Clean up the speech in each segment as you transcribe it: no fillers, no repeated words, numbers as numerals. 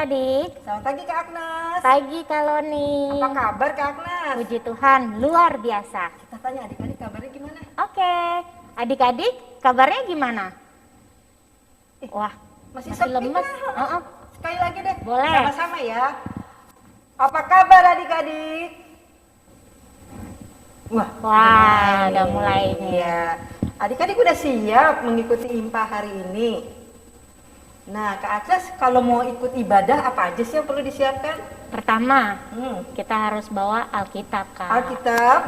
adik-adik. Selamat pagi Kak Agnes. Pagi Kak Loni. Apa kabar Kak Agnes? Puji Tuhan, luar biasa. Kita tanya adik-adik kabarnya gimana? Oke, adik-adik kabarnya gimana? Wah, Masih masih sepi lemes. kah? Sekali lagi deh. Boleh. Sama-sama ya. Apa kabar adik-adik? Wah, udah mulai nih. Iya. Adik-adik udah siap mengikuti IMPA hari ini? Nah, Kak Agnes kalau mau ikut ibadah apa aja sih yang perlu disiapkan? Pertama, kita harus bawa Alkitab, Kak. Alkitab,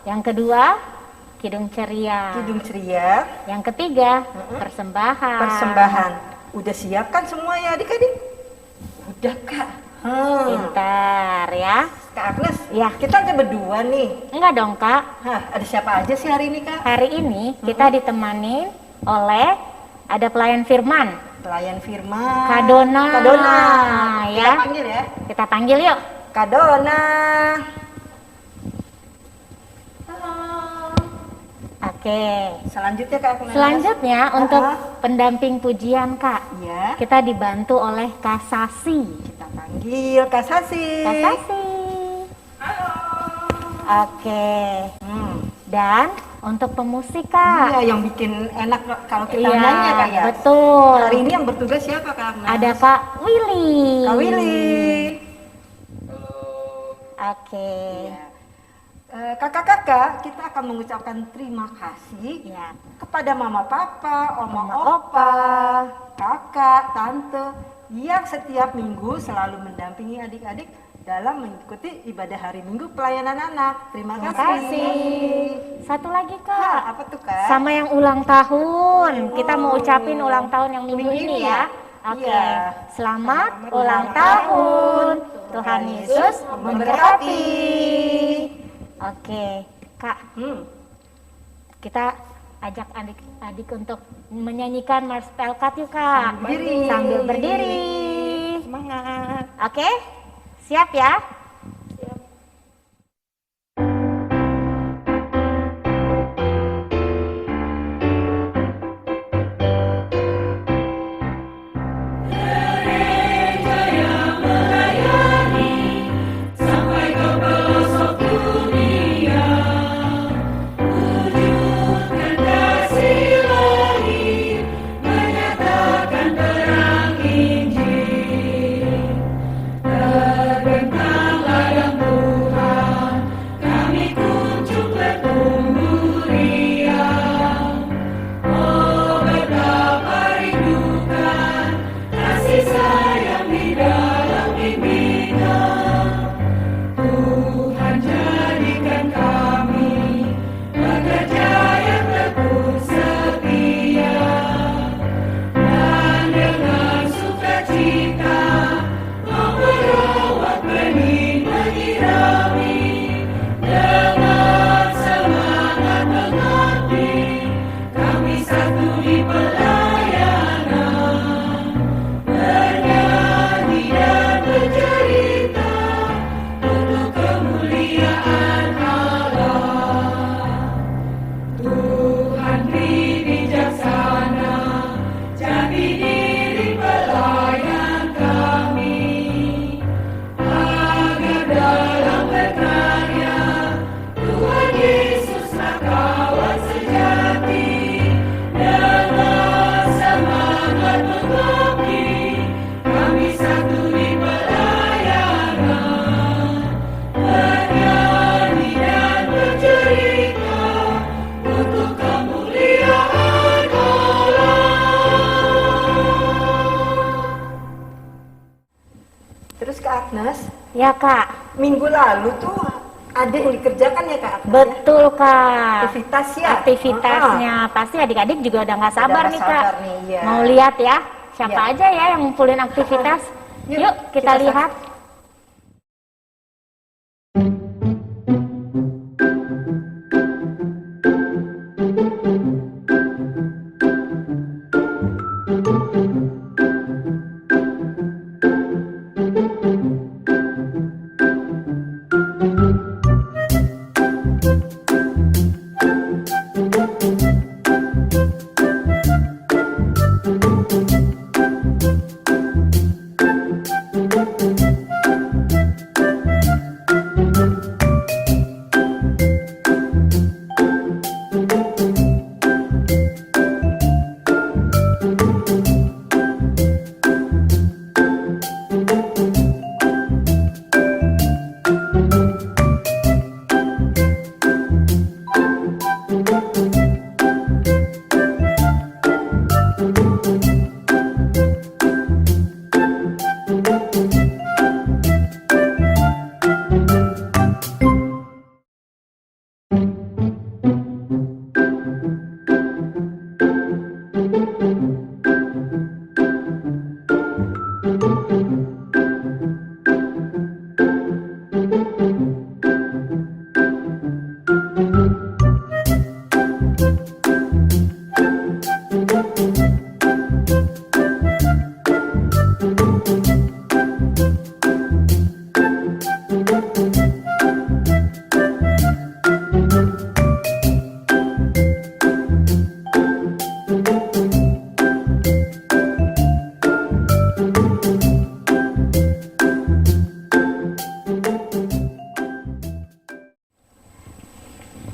Yang kedua, Kidung Ceria. Kidung Ceria, Yang ketiga, persembahan. persembahan. Udah siap kan semua ya adik-adik? Udah Kak. Pintar ya. Kak Agnes, Ya. kita aja berdua nih. Enggak dong, Kak. Hah, ada siapa aja sih hari ini Kak? Hari ini kita ditemani oleh ada pelayan firman. Pelayan firman. Kak Dona. Kak Dona. Ya. Kita panggil ya. Kita panggil yuk. Kak Dona. Halo. Oke. Selanjutnya Kak Agnes. Selanjutnya untuk pendamping pujian, Kak. Ya. Kita dibantu oleh Kak Sasi. Kita panggil Kak Sasi. Kak Sasi. Halo. Oke. Dan untuk pemusik, Kak. Iya, yang bikin enak kalau kita Iya, nyanyi ya Kak ya. betul. Hari ini yang bertugas siapa Kak Agnes? Ada Kak Willy. Kak Willy. Oke. Iya. Kakak-kakak, kita akan mengucapkan terima kasih Ya. kepada mama papa, oma Mama, opa, kakak, tante yang setiap minggu selalu mendampingi adik-adik dalam mengikuti ibadah hari Minggu pelayanan anak. Terima Terima kasih. kasih. Satu lagi, Kak, Kak. apa tuh Kak? Sama yang ulang tahun. Kita mau ucapin ulang tahun yang minggu ini ya. Oke. Iya. Selamat ulang tahun. Tuhan Yesus memberkati. Oke, Kak. Kita ajak adik-adik untuk menyanyikan Mars Pelkat yuk, Kak. Berdiri. Sambil berdiri. Semangat. Oke? Siap ya? Terus Kak Agnes, Ya, Kak. minggu lalu tuh ada yang dikerjakan ya Kak Agnes? Betul, Kak. Aktivitas ya? Aktivitasnya pasti adik-adik juga udah nggak sabar nggak nih, sabar Kak. nih, iya. Mau lihat ya siapa Iya. aja ya yang ngumpulin aktivitas. Yuk, Yuk kita kita lihat.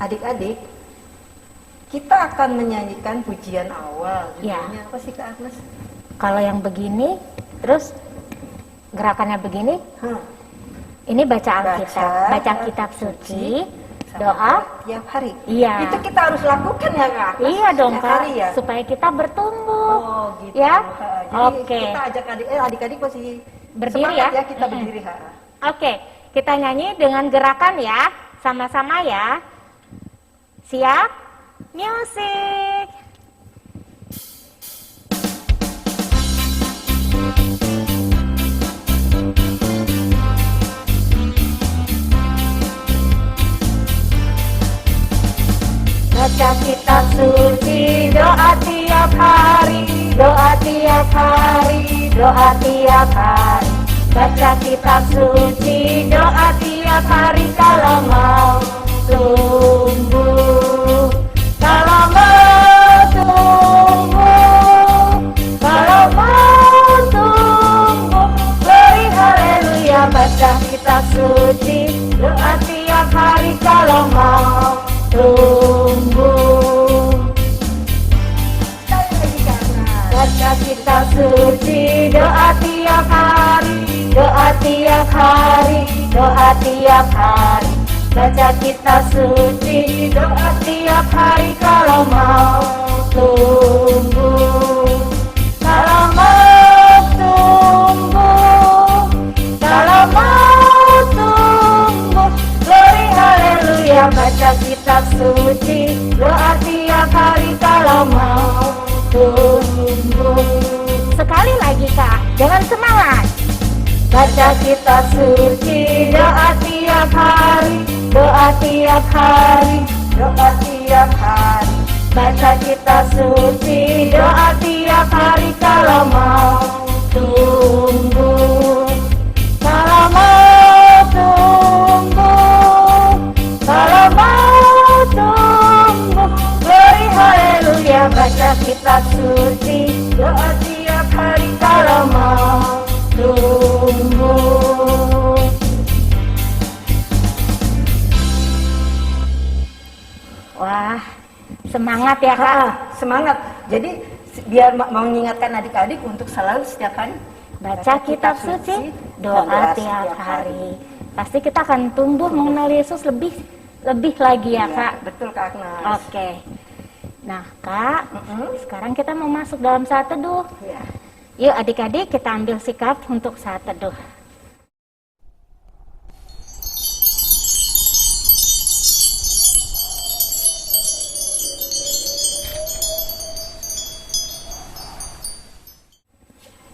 adik-adik, kita akan menyanyikan pujian awal. Ya. Judulnya apa sih Kak Agnes? Kalau yang begini, terus gerakannya begini, Hah, ini baca Alkitab, Baca baca kitab suci, sama doa. tiap hari. Iya. Itu kita harus lakukan ya Kak Agnes? Iya dong Setiap Kak, hari ya? supaya kita bertumbuh. Oh gitu. Ya? Jadi Oke. kita ajak adik-adik masih Berdiri semangat ya? kita berdiri. Oke, kita nyanyi dengan gerakan ya, sama-sama ya. Siap? Music. Baca kitab suci, doa tiap hari, doa tiap hari, doa tiap hari. Baca kitab suci, doa tiap hari kalau mau tumbuh. Kalau mau tumbuh, kalau mau tumbuh, glory haleluya. Baca kitab suci, doa tiap hari kalau mau tumbuh. Sekali lagi Kak Agnes. Baca kitab suci, doa tiap hari, doa tiap hari, doa tiap hari. Baca kitab suci, doa tiap hari kalau mau tumbuh. Kalau mau tumbuh, kalau mau tumbuh, glory haleluya. Baca kitab suci, doa tiap hari kalau mau tumbuh. Sekali lagi Kak, dengan semangat. Baca kitab suci, doa tiap hari, doa tiap hari, doa tiap hari. Baca kitab suci, doa tiap hari kalau mau tumbuh. Kalau mau tumbuh, kalau mau tumbuh, glory haleluya. Baca kitab suci, doa tiap hari kalau mau tumbuh. Wah, semangat ya Kak. Semangat. Jadi biar mengingatkan adik-adik untuk selalu setiap hari Baca kitab suci, doa tiap hari. Pasti kita akan tumbuh mengenal Yesus lebih lagi ya Iya, Kak. betul Kak Agnes. Oke. Nah Kak, sekarang kita mau masuk dalam saat teduh. Iya. Yuk adik-adik kita ambil sikap untuk saat teduh.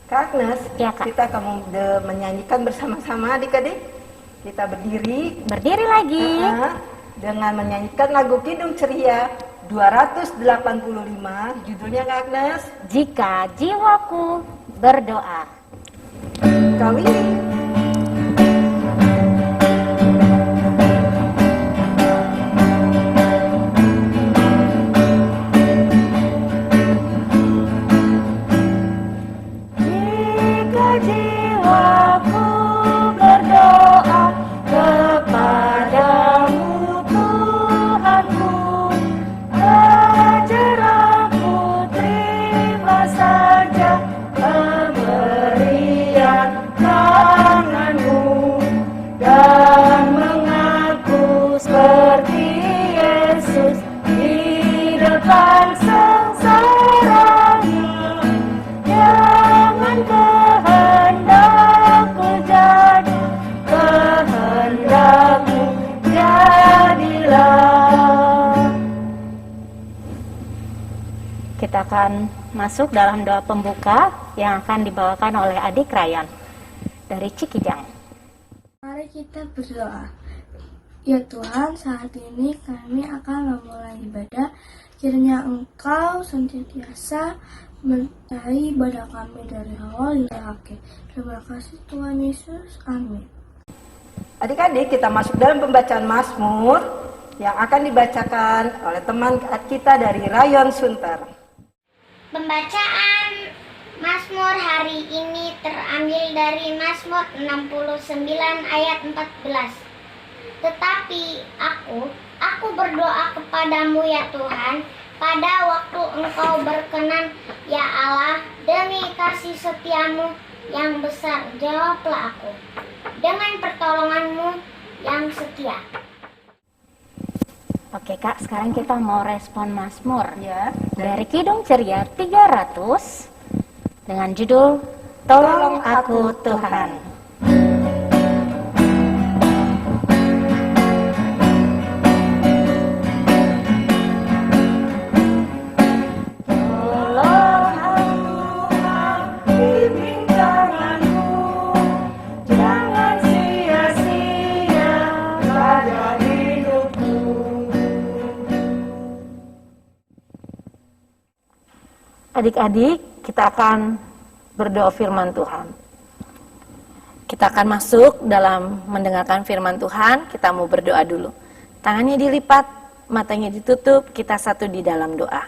Kak Agnes, Ya, Kak. kita akan menyanyikan bersama-sama adik-adik. Kita berdiri Berdiri lagi. dengan menyanyikan lagu Kidung Ceria 285. Judulnya Kak Agnes, Jika jiwaku berdoa. Kawin. Jika jiwaku berdoa kepadamu Tuhanku, ajar aku terima saja pemberian tanganmu dan mengaku seperti Yesus di depan sengsaranya. Jangan kehendakku jadi, kehendakmu jadilah. Kita akan masuk dalam doa pembuka yang akan dibawakan oleh adik Ryan dari Cikijang. Mari kita berdoa. Ya Tuhan, saat ini kami akan memulai ibadah. Kiranya Engkau senantiasa menyertai ibadah kami dari awal hingga akhir. Terima kasih Tuhan Yesus. Amin. Adik-adik, kita masuk dalam pembacaan Mazmur yang akan dibacakan oleh teman kita dari Rayon Sunter. Pembacaan Mazmur hari ini terambil dari Mazmur 69 ayat 14. Tetapi aku Aku berdoa kepadamu ya Tuhan, pada waktu Engkau berkenan, ya Allah, demi kasih setiamu yang besar, jawablah aku, dengan pertolonganmu yang setia. Oke Kak, sekarang kita mau respon Mazmur Ya. dari Kidung Ceria 300 dengan judul Tolong Aku Tuhan. Adik-adik, kita akan berdoa firman Tuhan. Kita akan masuk dalam mendengarkan firman Tuhan. Kita mau berdoa dulu. Tangannya dilipat, matanya ditutup, kita satu di dalam doa.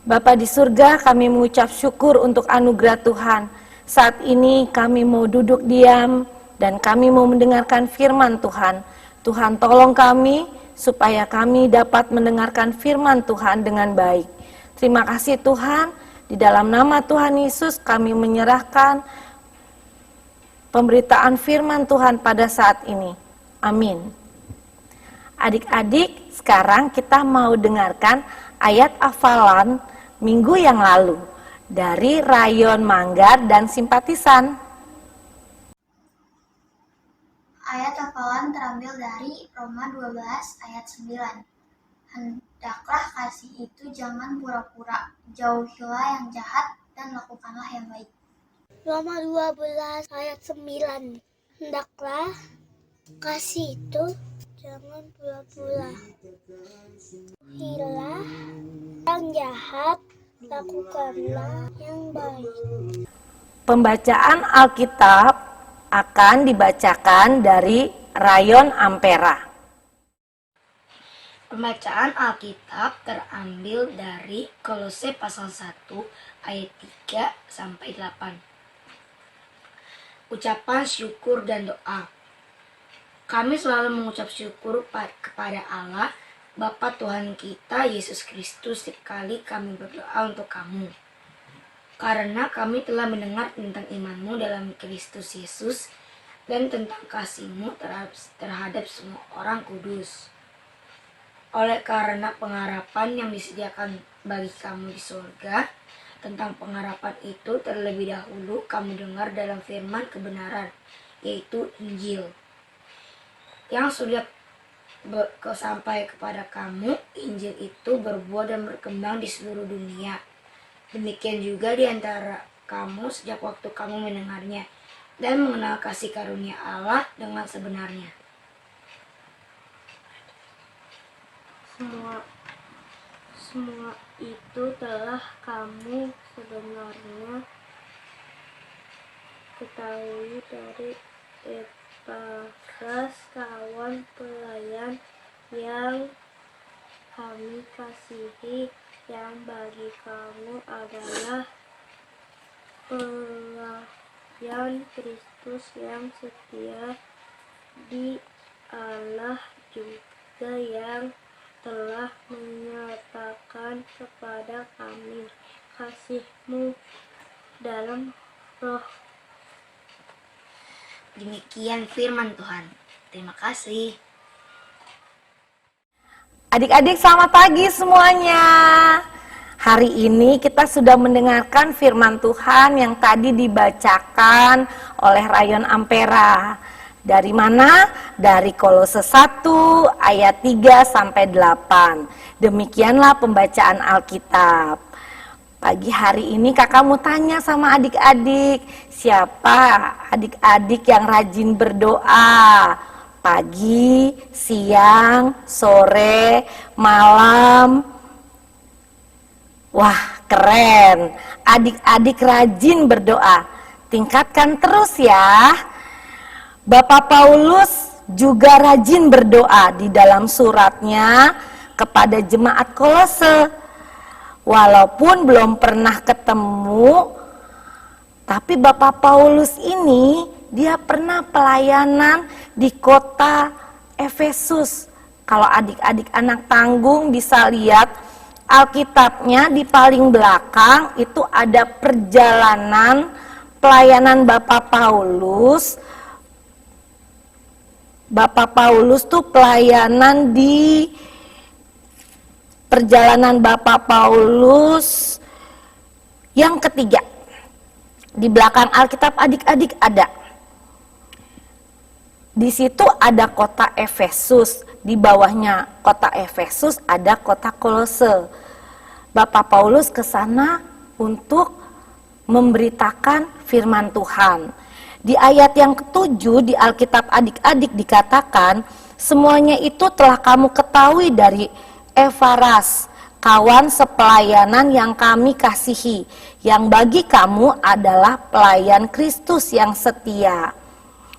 Bapa di surga, kami mengucap syukur untuk anugerah Tuhan. Saat ini kami mau duduk diam dan kami mau mendengarkan firman Tuhan. Tuhan tolong kami supaya kami dapat mendengarkan firman Tuhan dengan baik. Terima kasih Tuhan, di dalam nama Tuhan Yesus kami menyerahkan pemberitaan firman Tuhan pada saat ini. Amin. Adik-adik, sekarang kita mau dengarkan ayat hafalan minggu yang lalu dari Rayon Manggar dan Simpatisan. Ayat hafalan terambil dari Roma 12 ayat 9. Hendaklah kasih itu jangan pura-pura, jauhilah yang jahat dan lakukanlah yang baik. Roma 12 ayat 9. Hendaklah kasih itu jangan pura-pura, jauhilah yang jahat, lakukanlah yang baik. Pembacaan Alkitab akan dibacakan dari Rayon Ampera. Pembacaan Alkitab terambil dari Kolose pasal 1 ayat 3 sampai 8. Ucapan syukur dan doa. Kami selalu mengucap syukur kepada Allah, Bapa Tuhan kita Yesus Kristus setiap kali kami berdoa untuk kamu. Karena kami telah mendengar tentang imanmu dalam Kristus Yesus dan tentang kasihmu terhadap semua orang kudus. Oleh karena pengharapan yang disediakan bagi kamu di surga, tentang pengharapan itu terlebih dahulu kamu dengar dalam firman kebenaran, yaitu Injil, yang sudah sampai kepada kamu. Injil itu berbuah dan berkembang di seluruh dunia. Demikian juga di antara kamu sejak waktu kamu mendengarnya dan mengenal kasih karunia Allah dengan sebenarnya. Semua itu telah kamu sebenarnya ketahui dari Epafras, kawan pelayan yang kami kasihi, yang bagi kamu adalah pelayan Kristus yang setia di Allah juga, yang telah menyatakan kepada kami kasih-Mu dalam roh. Demikian firman Tuhan. Terima kasih. Adik-adik, selamat pagi semuanya. Hari ini kita sudah mendengarkan firman Tuhan yang tadi dibacakan oleh Rayon Ampera. Dari mana? Dari Kolose 1 ayat 3 sampai 8. Demikianlah pembacaan Alkitab. Pagi hari ini kakak mau tanya sama adik-adik, siapa adik-adik yang rajin berdoa? Pagi, siang, sore, malam. Wah, keren. Adik-adik rajin berdoa. Tingkatkan terus ya. Bapak Paulus juga rajin berdoa di dalam suratnya kepada jemaat Kolose. Walaupun belum pernah ketemu, tapi Bapak Paulus ini dia pernah pelayanan di kota Efesus Kalau adik-adik anak tanggung bisa lihat Alkitabnya di paling belakang itu ada perjalanan pelayanan Bapak Paulus. Bapak Paulus tuh pelayanan di perjalanan Bapak Paulus yang ketiga. Di belakang Alkitab adik-adik ada. Di situ ada kota Efesus, di bawahnya kota Efesus ada kota Kolose. Bapak Paulus ke sana untuk memberitakan firman Tuhan. Di ayat yang ketujuh di Alkitab adik-adik dikatakan, semuanya itu telah kamu ketahui dari Epaphras, kawan sepelayanan yang kami kasihi, yang bagi kamu adalah pelayan Kristus yang setia.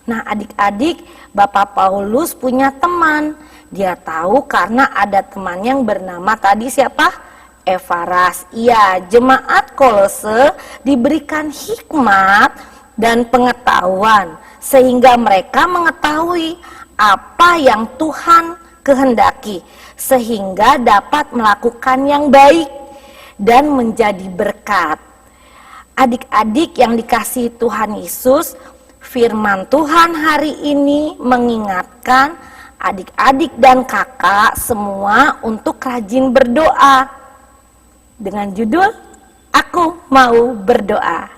Nah adik-adik, Bapak Paulus punya teman. Dia tahu karena ada teman yang bernama tadi siapa? Epaphras. Iya, jemaat Kolose diberikan hikmat dan pengetahuan sehingga mereka mengetahui apa yang Tuhan kehendaki sehingga dapat melakukan yang baik dan menjadi berkat. Adik-adik yang dikasihi Tuhan Yesus, firman Tuhan hari ini mengingatkan adik-adik dan kakak semua untuk rajin berdoa dengan judul Aku Mau Berdoa.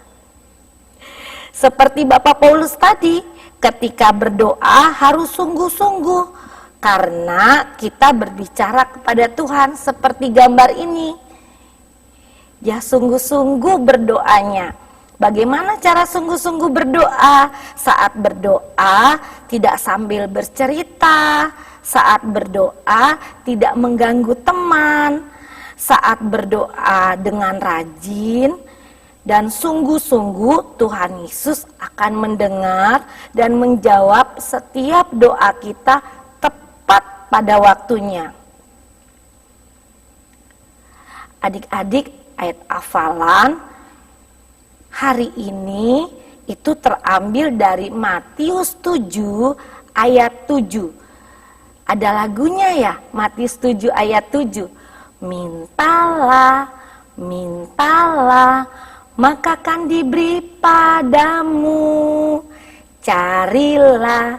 Seperti Bapak Paulus tadi, ketika berdoa harus sungguh-sungguh karena kita berbicara kepada Tuhan seperti gambar ini. Ya sungguh-sungguh berdoanya. Bagaimana cara sungguh-sungguh berdoa? Saat berdoa tidak sambil bercerita, saat berdoa tidak mengganggu teman, saat berdoa dengan rajin dan sungguh-sungguh Tuhan Yesus akan mendengar dan menjawab setiap doa kita tepat pada waktunya. Adik-adik, ayat hafalan hari ini itu terambil dari Matius 7 ayat 7. Ada lagunya ya, Matius 7 ayat 7. Mintalah, mintalah, maka akan diberi padamu. Carilah,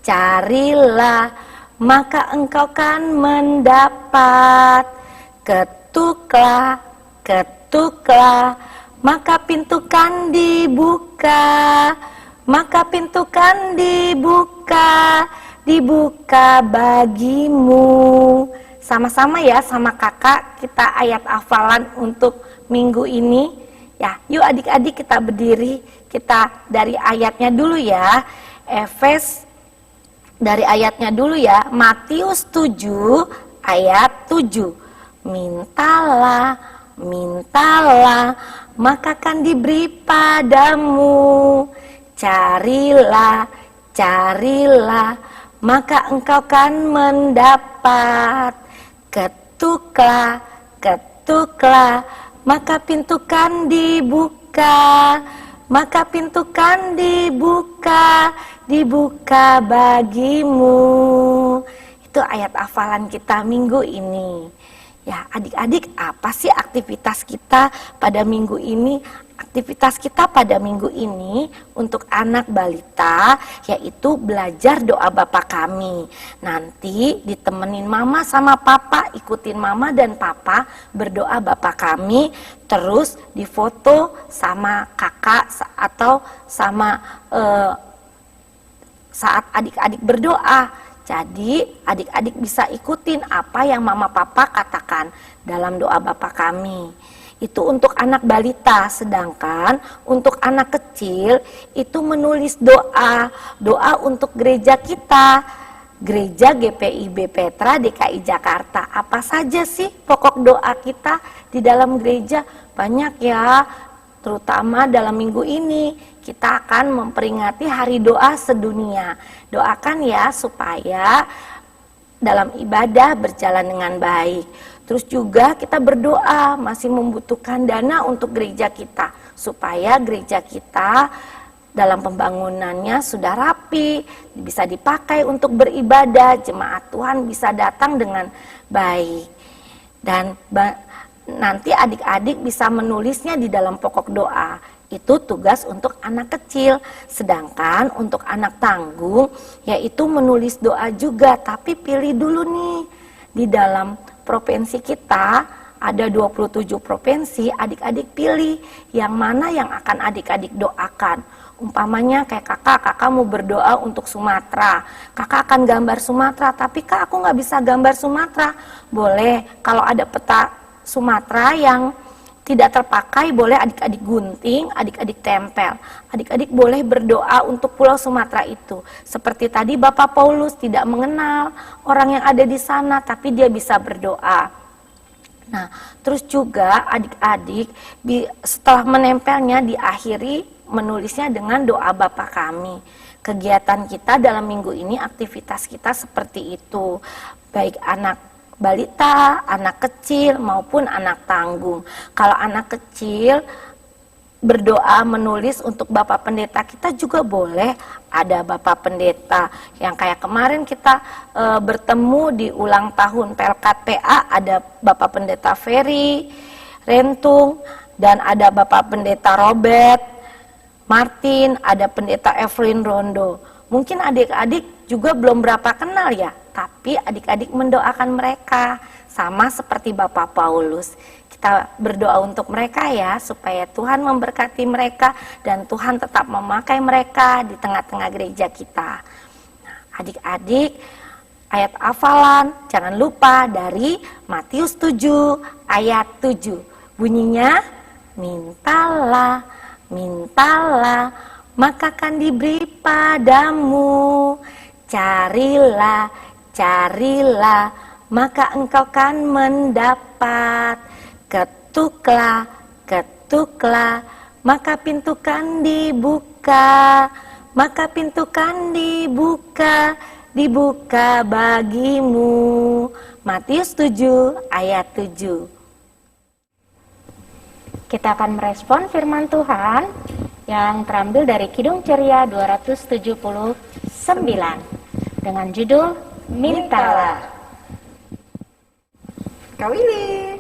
carilah, maka engkau kan mendapat. Ketuklah, ketuklah, maka pintu kan dibuka. Maka pintu kan dibuka, dibuka bagimu. Sama-sama ya sama kakak kita ayat hafalan untuk minggu ini. Ya, yuk adik-adik kita berdiri, kita dari ayatnya dulu ya. Dari ayatnya dulu ya. Matius 7 ayat 7. Mintalah, mintalah, maka akan diberi padamu. Carilah, carilah, maka engkau kan mendapat. Ketuklah, ketuklah, maka pintu kan dibuka. Maka pintu kan dibuka, dibuka bagimu. Itu ayat hafalan kita minggu ini. Ya, adik-adik, apa sih aktivitas kita pada minggu ini? Aktivitas kita pada minggu ini untuk anak balita yaitu belajar doa Bapa Kami. Nanti ditemenin mama sama papa, ikutin mama dan papa berdoa Bapa Kami, terus difoto sama kakak atau sama saat adik-adik berdoa. Jadi adik-adik bisa ikutin apa yang mama papa katakan dalam doa Bapa Kami. Itu untuk anak balita, sedangkan untuk anak kecil itu menulis doa untuk gereja kita, Gereja GPIB Petra DKI Jakarta. Apa saja sih pokok doa kita di dalam gereja? Banyak ya, terutama dalam minggu ini kita akan memperingati Hari Doa Sedunia. Doakan ya supaya dalam ibadah berjalan dengan baik. Terus juga kita berdoa masih membutuhkan dana untuk gereja kita supaya gereja kita dalam pembangunannya sudah rapi, bisa dipakai untuk beribadah, jemaat Tuhan bisa datang dengan baik. Dan nanti adik-adik bisa menulisnya di dalam pokok doa. Itu tugas untuk anak kecil. Sedangkan untuk anak tanggung yaitu menulis doa juga, tapi pilih dulu nih. Di dalam provinsi kita ada 27 provinsi, adik-adik pilih yang mana yang akan adik-adik doakan. Umpamanya kayak kakak mau berdoa untuk Sumatera, kakak akan gambar Sumatera, tapi kak aku nggak bisa gambar Sumatera. Boleh, kalau ada peta Sumatera yang tidak terpakai, boleh adik-adik gunting, adik-adik tempel. Adik-adik boleh berdoa untuk Pulau Sumatera itu. Seperti tadi Bapak Paulus tidak mengenal orang yang ada di sana, tapi dia bisa berdoa. Nah, terus juga adik-adik setelah menempelnya diakhiri menulisnya dengan doa Bapa kami. Kegiatan kita dalam minggu ini, aktivitas kita seperti itu. Baik anak balita, anak kecil maupun anak tanggung. Kalau anak kecil berdoa menulis untuk Bapak Pendeta kita juga boleh. Ada Bapak Pendeta yang kayak kemarin kita bertemu di ulang tahun Pelkat PA, ada Bapak Pendeta Ferry Rentung, dan ada Bapak Pendeta Robert Martin, ada Pendeta Evelyn Rondo. Mungkin adik-adik juga belum berapa kenal ya, tapi adik-adik mendoakan mereka sama seperti Bapak Paulus. Kita berdoa untuk mereka ya, supaya Tuhan memberkati mereka dan Tuhan tetap memakai mereka di tengah-tengah gereja kita. Nah, adik-adik, ayat hafalan jangan lupa dari Matius 7 ayat 7. Bunyinya, mintalah, mintalah, maka akan diberi padamu. Carilah, carilah, maka engkau kan mendapat. Ketuklah, ketuklah, maka pintu kan dibuka. Maka pintu kan dibuka, dibuka bagimu. Matius 7 ayat 7. Kita akan merespon firman Tuhan yang terambil dari Kidung Ceria 279 dengan judul Mintalah. Kak Willy.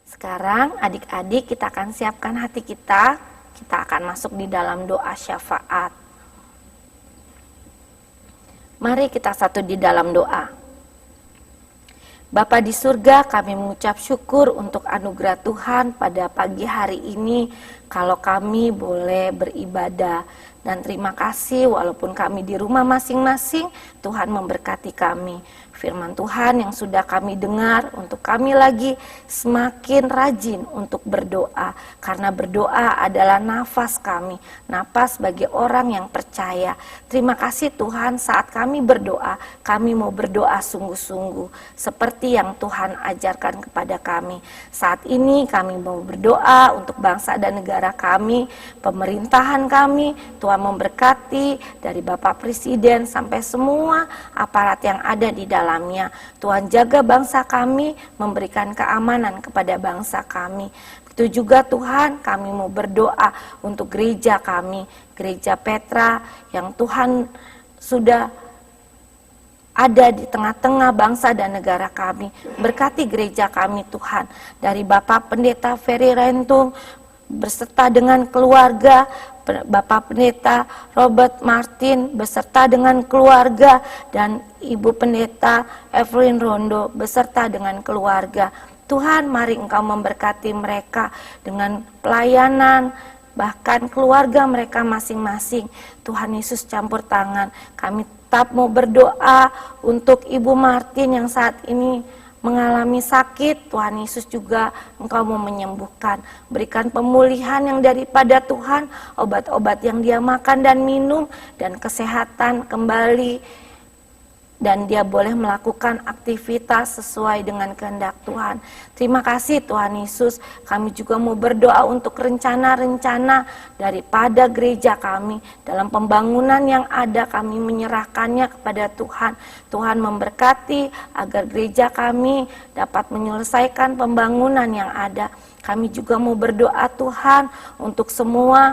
Sekarang adik-adik kita akan siapkan hati kita akan masuk di dalam doa syafaat. Mari kita satu di dalam doa. Bapa di surga, kami mengucap syukur untuk anugerah Tuhan pada pagi hari ini kalau kami boleh beribadah. Dan terima kasih walaupun kami di rumah masing-masing, Tuhan memberkati kami. Firman Tuhan yang sudah kami dengar, untuk kami lagi semakin rajin untuk berdoa. Karena berdoa adalah nafas kami, nafas bagi orang yang percaya. Terima kasih Tuhan, saat kami berdoa, kami mau berdoa sungguh-sungguh. Seperti yang Tuhan ajarkan kepada kami. Saat ini kami mau berdoa untuk bangsa dan negara kami, pemerintahan kami. Tuhan memberkati dari Bapak Presiden sampai semua aparat yang ada di dalamnya. Tuhan jaga bangsa kami, memberikan keamanan kepada bangsa kami. Itu juga Tuhan, kami mau berdoa untuk gereja kami, Gereja Petra yang Tuhan sudah ada di tengah-tengah bangsa dan negara kami. Berkati gereja kami Tuhan, dari Bapak Pendeta Ferry Rentung beserta dengan keluarga, Bapak Pendeta Robert Martin beserta dengan keluarga, dan Ibu Pendeta Evelyn Rondo beserta dengan keluarga. Tuhan, mari Engkau memberkati mereka dengan pelayanan, bahkan keluarga mereka masing-masing. Tuhan Yesus campur tangan. Kami tetap mau berdoa untuk Ibu Martin yang saat ini mengalami sakit. Tuhan Yesus juga Engkau mau menyembuhkan. Berikan pemulihan yang daripada Tuhan, obat-obat yang dia makan dan minum, dan kesehatan kembali. Dan dia boleh melakukan aktivitas sesuai dengan kehendak Tuhan. Terima kasih Tuhan Yesus. Kami juga mau berdoa untuk rencana-rencana daripada gereja kami. Dalam pembangunan yang ada, kami menyerahkannya kepada Tuhan. Tuhan memberkati agar gereja kami dapat menyelesaikan pembangunan yang ada. Kami juga mau berdoa Tuhan untuk semua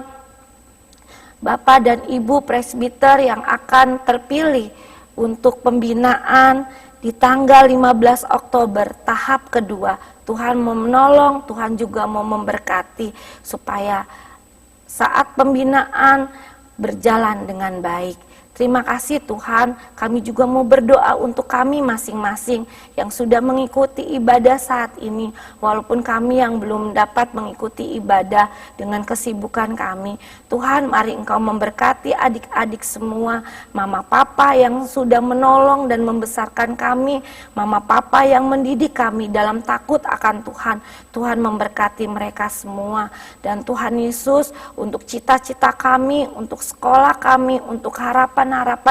Bapak dan Ibu presbiter yang akan terpilih untuk pembinaan di tanggal 15 Oktober tahap kedua. Tuhan mau menolong, Tuhan juga mau memberkati supaya saat pembinaan berjalan dengan baik. Terima kasih Tuhan, kami juga mau berdoa untuk kami masing-masing yang sudah mengikuti ibadah saat ini. Walaupun kami yang belum dapat mengikuti ibadah dengan kesibukan kami. Tuhan, mari Engkau memberkati adik-adik semua, mama papa yang sudah menolong dan membesarkan kami, mama papa yang mendidik kami dalam takut akan Tuhan. Tuhan memberkati mereka semua. Dan Tuhan Yesus, untuk cita-cita kami, untuk sekolah kami, untuk harapan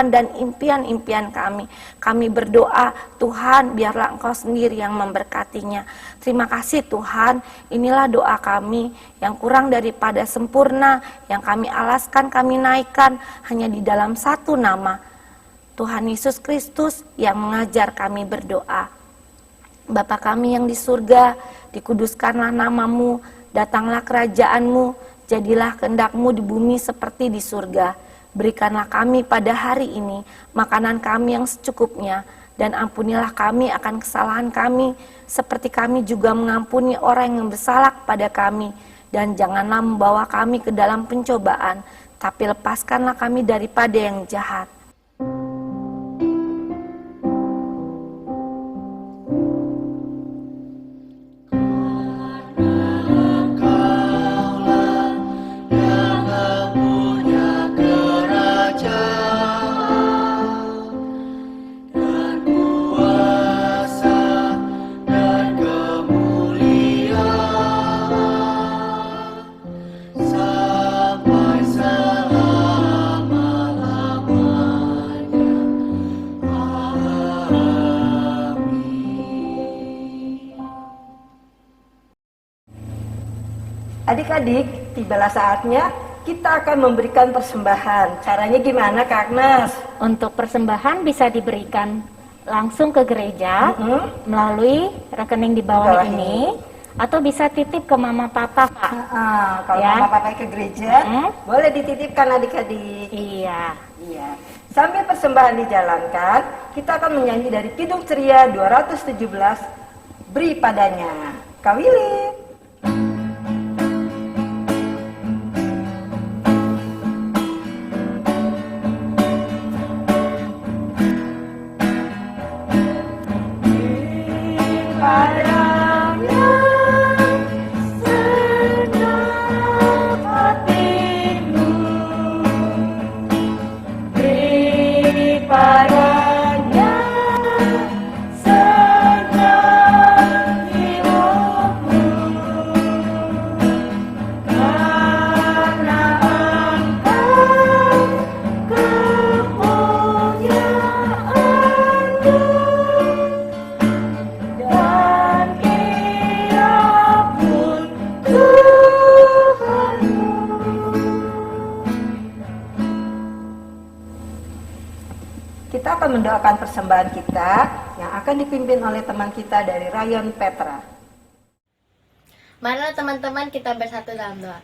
dan impian-impian kami. Kami berdoa, Tuhan, biarlah Engkau sendiri yang memberkatinya. Terima kasih Tuhan, inilah doa kami yang kurang daripada sempurna, yang kami alaskan, kami naikkan hanya di dalam satu nama, Tuhan Yesus Kristus yang mengajar kami berdoa. Bapa kami yang di surga, dikuduskanlah namamu, datanglah kerajaan-Mu, jadilah kehendak-Mu di bumi seperti di surga. Berikanlah kami pada hari ini makanan kami yang secukupnya, dan ampunilah kami akan kesalahan kami, seperti kami juga mengampuni orang yang bersalah kepada kami. Dan janganlah membawa kami ke dalam pencobaan, tapi lepaskanlah kami daripada yang jahat. Adik-adik, tibalah saatnya kita akan memberikan persembahan. Caranya gimana Kak Agnes? Untuk persembahan bisa diberikan langsung ke gereja melalui rekening di bawah ini, atau bisa titip ke mama papa, Pak. Kalau Ya. mama papa ke gereja, boleh dititipkan adik-adik. Iya. Sambil persembahan dijalankan, kita akan menyanyi dari Kidung Ceria 217, Beri Padanya. Kak Willy. Kita akan mendoakan persembahan kita yang akan dipimpin oleh teman kita dari Rayon Petra. Marilah teman-teman kita bersatu dalam doa.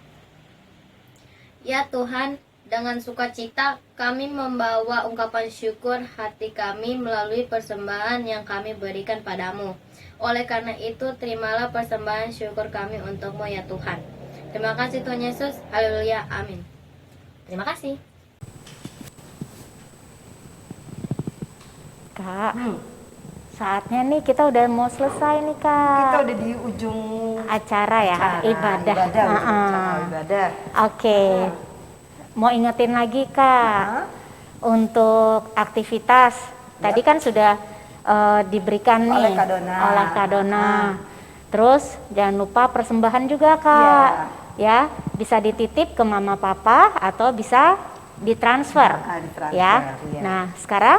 Ya Tuhan, dengan sukacita kami membawa ungkapan syukur hati kami melalui persembahan yang kami berikan padamu. Oleh karena itu, terimalah persembahan syukur kami untukmu ya Tuhan. Terima kasih Tuhan Yesus. Haleluya. Amin. Terima kasih. Kak, Saatnya nih kita udah mau selesai nih Kak. Kita udah di ujung Acara ya, ibadah. ujung acara ibadah. Oke. Mau ingetin lagi Kak, untuk aktivitas. Tadi kan sudah diberikan nih Oleh Kak Dona. oleh Kak Dona. Terus jangan lupa persembahan juga Kak. Ya, bisa dititip ke mama papa atau bisa ditransfer. Ditransfer, Ya. iya. Nah, sekarang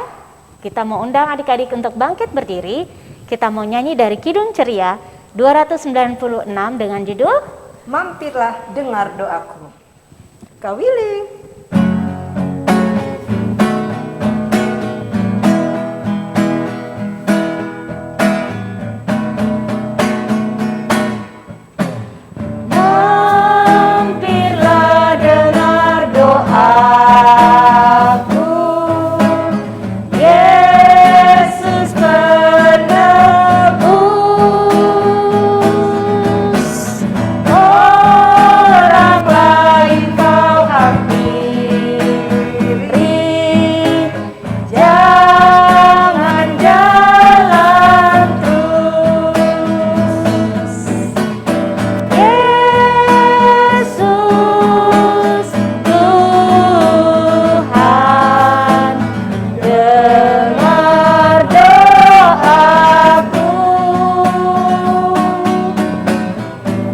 kita mau undang adik-adik untuk bangkit berdiri. Kita mau nyanyi dari Kidung Ceria 296 dengan judul Mampirlah dengar doaku. Kak Willy. Mampirlah dengar doaku, Yesus penebus. Orang lain kau hampiri, jangan jalan terus. Yesus Tuhan, dengar doaku.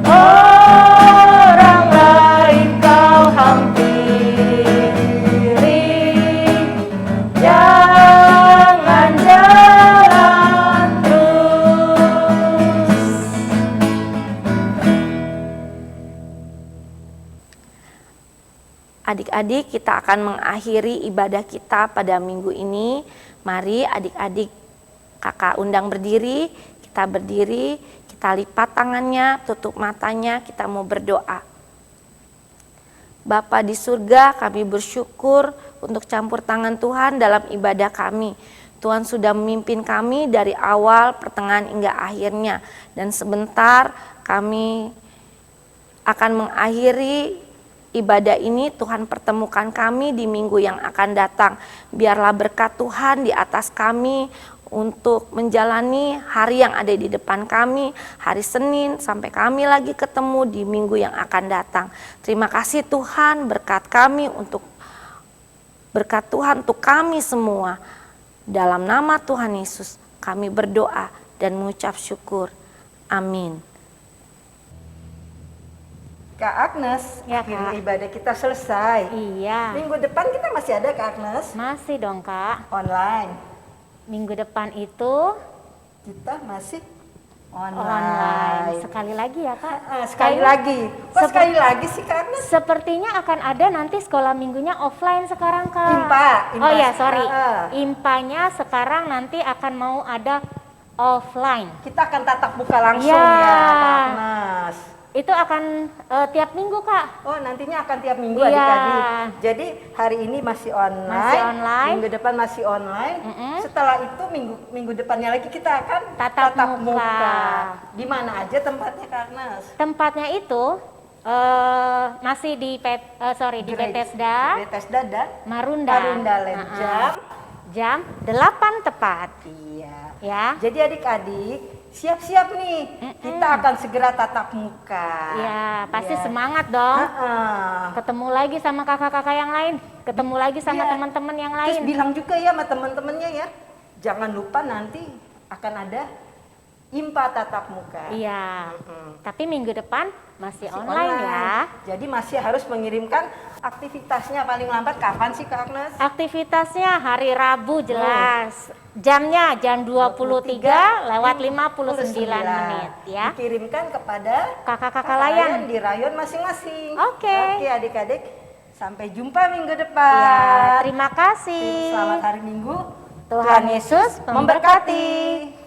Orang lain kau hampiri, jangan jalan terus. Adik-adik, kita akan mengakhiri ibadah kita pada minggu ini. Mari adik-adik kakak undang berdiri, kita lipat tangannya, tutup matanya, kita mau berdoa. Bapa di surga, kami bersyukur untuk campur tangan Tuhan dalam ibadah kami. Tuhan sudah memimpin kami dari awal, pertengahan hingga akhirnya. Dan sebentar kami akan mengakhiri ibadah ini. Tuhan pertemukan kami di minggu yang akan datang. Biarlah berkat Tuhan di atas kami untuk menjalani hari yang ada di depan kami, hari Senin sampai kami lagi ketemu di minggu yang akan datang. Terima kasih Tuhan, berkat Tuhan untuk kami semua. Dalam nama Tuhan Yesus kami berdoa dan mengucap syukur. Amin. Kak Agnes, Ya, akhirnya Kak. ibadah kita selesai. Iya, Minggu depan kita masih ada Kak Agnes? masih dong Kak. Online. Minggu depan itu Kita masih online. Sekali lagi ya Kak. Sekali lagi. Kok sekali lagi sih Kak Agnes? Sepertinya akan ada nanti sekolah minggunya offline sekarang Kak. Impa. Oh ya sorry, Heeh. Impanya sekarang nanti akan mau ada offline. Kita akan tatap muka langsung Ya. ya Kak Agnes. Itu akan tiap minggu Kak. Oh nantinya akan tiap minggu Iya. adik-adik. Jadi hari ini masih online. Masih online. Minggu depan masih online. Mm-mm. Setelah itu minggu depannya lagi kita akan Tatap muka. Di mana aja tempatnya Kak Agnes? Tempatnya itu masih di Bethesda, Bethesda dan Marunda. Marundalen. Jam 8 tepat. Iya. Ya. Jadi adik-adik siap-siap nih. Kita akan segera tatap muka. Ya, pasti Ya. semangat dong. Heeh. Ketemu lagi sama kakak-kakak yang lain, ketemu lagi sama Iya. teman-teman yang Terus lain. bilang juga ya sama teman-temannya ya. Jangan lupa nanti akan ada Impa tatap muka. Iya. Mm-mm. Tapi minggu depan masih Masih online ya. Jadi masih harus mengirimkan aktivitasnya paling lambat kapan sih Kak Agnes? Aktivitasnya hari Rabu jelas. Jamnya jam 23 lewat 59 menit ya. Dikirimkan kepada Kakak-kakak layan. di rayon masing-masing. Oke. Oke adik-adik, sampai jumpa minggu depan. Ya, terima kasih. Selamat hari Minggu. Tuhan Yesus memberkati.